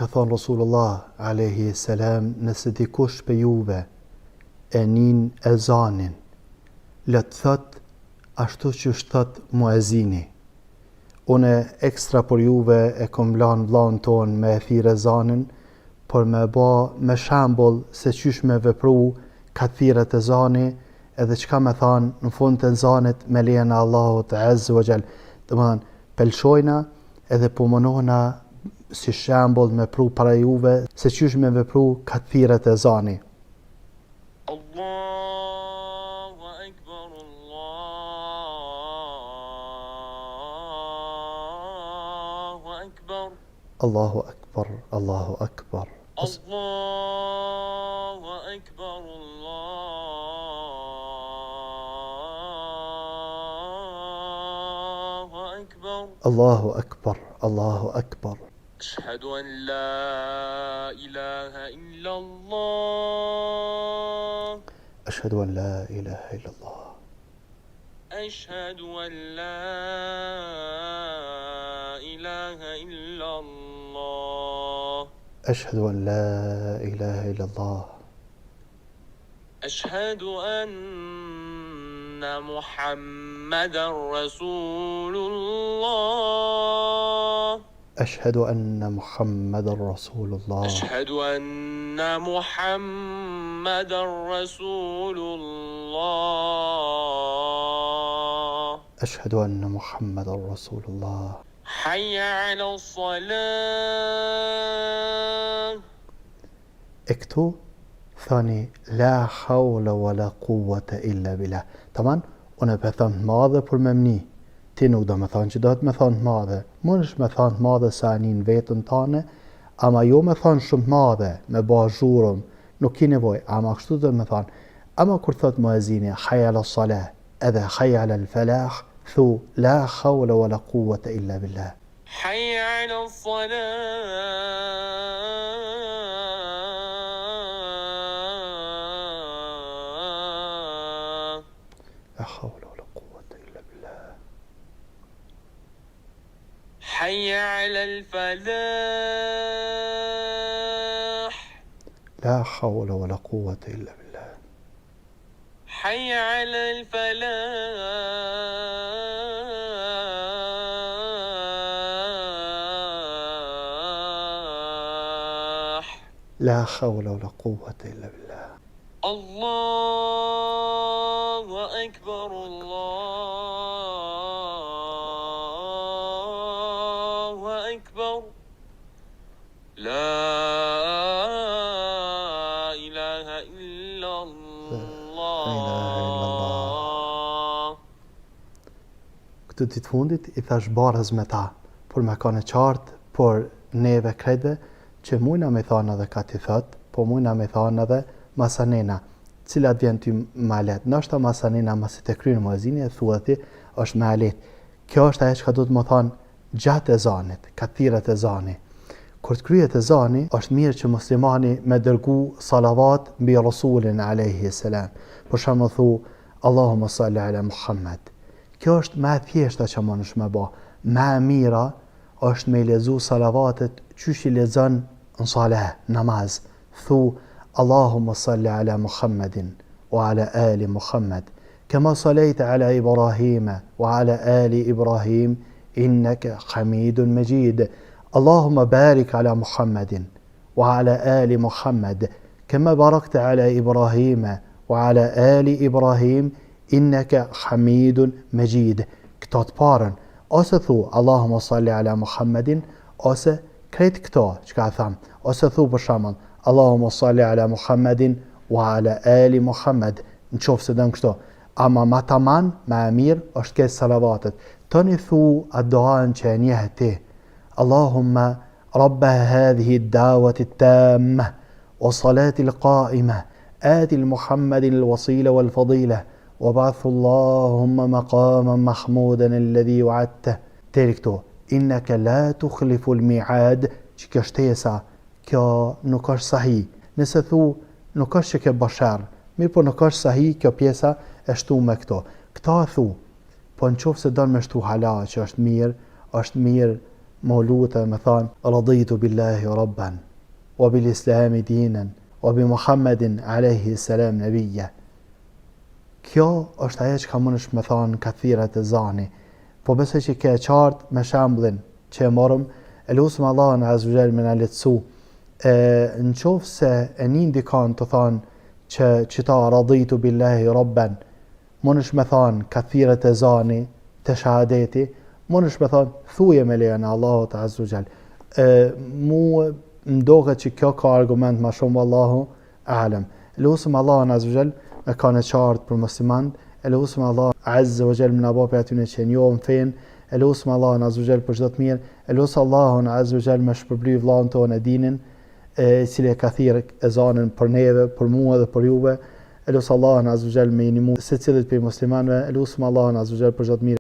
ka thonë Rasulullah alayhi salam, nëse dikush për juve e nin ezanin, le të thot ashtu që thot muezini. Une ekstra për juve e kom lan vllaun ton me e thirr ezanin, por me ba me shembull se qysh me vepru ka thirret ezani, edhe çka me than në fund të ezanit me lejen e Allahut azza wa jall. Domethënë pelshojna edhe po mundohna si shembull me pru para juve se qysh me vepru ka thirret ezani. Allahu akbar, Allahu akbar. Allahu akbar, Allahu akbar. Allahu akbar, Allahu akbar. Allahu akbar, Allahu akbar. أشهد أن لا إله إلا الله. أشهد أن لا إله إلا الله. أشهد أن لا إله إلا الله. أشهد أن لا إله إلا الله. أشهد أن محمدا رسول الله. أشهد أن محمد رسول الله. أشهد أن محمدا رسول الله. أشهد أن محمد رسول الله. حي على الصلاة. اكتو ثاني لا حول ولا قوة إلا بالله. طبعا أنا بثم ماذا për me mni. Ti nuk do me thonë që do të me thonë të madhe. Mund është me thonë të madhe sa anin vetën tane, ama jo me thonë shumë të madhe, me ba zhurëm, nuk ki nevoj, ama kështu do me thonë. Ama kur thot muezini, hayya ala salah, edhe hayya ala al-falah, thu la hawla wa la quwwata illa billah. حي على الصلاة. La hawla wa la quwwata illa billah. حي على الفلاح. La hawla wa la quwwata illa billah. حي على الفلاح. La hawla wa la quwwata illa billah. الله أكبر، الله أكبر. لا إله إلا الله. Këtë ditë fundit i thash barës me ta, por me kanë qartë, por neve krejtve që mujna me thanë edhe ka t'i thot, po mujna me thanë edhe masanena, cilat vjen ty ma let. Nështë masanena masi të krynë muezini e thua ti është ma let. Kjo është ajo që ka du të më thanë gjatë e zanit, ka thiret e zani. Kur të kryet e zani, është mirë që muslimani me dërgu salavat mbi Rasulin alayhi salam. Për shembull thu Allahumma salli ala Muhammad. Kjo është më e thjeshta që mund është me ba. Më e mira është me lezu salavatet qysh i lexon në salah, namaz. Thu Allahumma salli ala Muhammadin wa ala ali Muhammad kama sallaita ala Ibrahima wa ala ali Ibrahim innaka Hamidun Majid. اللهم بارك على محمد وعلى آل محمد كما باركت على إبراهيم وعلى آل إبراهيم إنك حميد مجيد. Këto të parën, ose thu Allahumma salli ala Muhammedin, ose krejt këto që ka tham, ose thu për shembull Allahumma salli ala Muhammedin wa ala ali Muhammed, në qoftë se dëm kështu. Ama ma taman, ma e mirë është këtë salavatet. Toni thu atë doan që e njeh ti. اللهم رب هذه الدعوة التامة والصلاة القائمة آت المحمد الوصيلة والفضيلة وبعث اللهم مقاما محمودا الذي وعدته. تركته إنك لا تخلف الميعاد. që shtesa kjo nuk është sahi. Nëse thu nuk është që ke bashar, mirë po nuk është sahi kjo pjesa e shtu me këto. Këta thu, po në qofë se donë me shtu hala që është mirë më lutë me thanë raditu billahi rabban wa bil islami dinan wa bi Muhammedin alayhi salam nabiyya. Kjo është ajo që ka mundesh me thanë kathirat e zani, po besoj që ke qartë me shembullin që e morëm, e lutem Allahun azza wa jall me na lehtësu. Në qoftë se e një ndikan të thanë që qita raditu billahi rabban, mundesh me thanë kathirat e zani të shahadeti, mundesh me thanë thuje me lejen e Allahut azza wa jall. Mu më doket që kjo ka argument ma shumë, Allahu a'lam. Lutem Allahun azza wa jall me kanë qartë për muslimanët, e lutem Allahun azza wa jall më na bëj aty që njohim fen, e lutem Allahun azza wa jall për çdo të mirë, e lutem Allahun azza wa jall me shpërbly vllahun tonë dinin, i cili e ka thirrë ezanin për neve, për mua dhe për juve. E lutem Allahun azza wa jall me inimu secilit prej muslimanëve, e lutem Allahun azza wa jall për çdo të mirë.